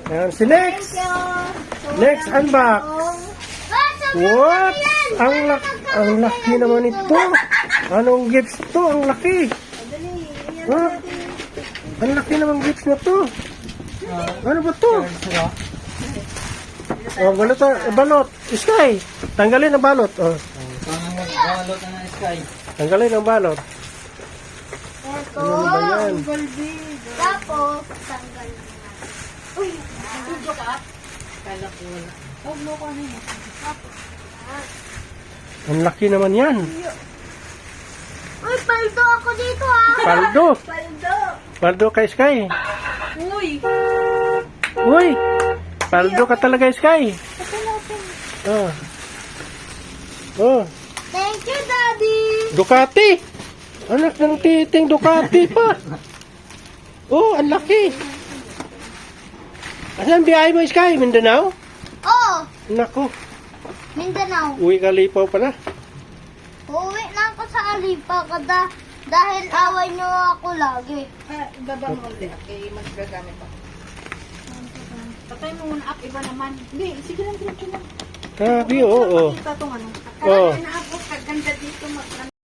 Ayan, si Lex. Lex, unbox. What? Ang laki naman ito. Anong gifts to? Ang laki. Ha? Ang laki naman gifts na to. Ano ba to? Oh, balot. Balot. Sky. Tanggalin ang balot. Oh. Balot na ng Sky. Tanggalin ang balot. Ito. Ano ba yan? Tapos, tanggal. Uy, Video ka? Kala ko wala. Huwag mo ko ano yun. Ang laki naman yan. uy, paldo ako dito ah. Paldo. Paldo. Paldo kay Sky. Uy! Uy. Paldo ka talaga, Sky. Oh. Oh. Thank you, Daddy. Ducati. Anak ng titing Ducati pa. Oh, ang laki. Asan biyahe mo, Sky? Mindanao? Oh, Nako. Mindanao. Uwi ka lipaw pala. Uuwi na ako sa Alipa dahil away niyo ako lagi. Baba mo ulit. Okay, magagamit ako. Patay mo muna up. Iba naman. Hindi, sige lang. Diretso lang. Grabe, oo. Kita itong ano. Oo. Kaya naabot ka. Ganda dito.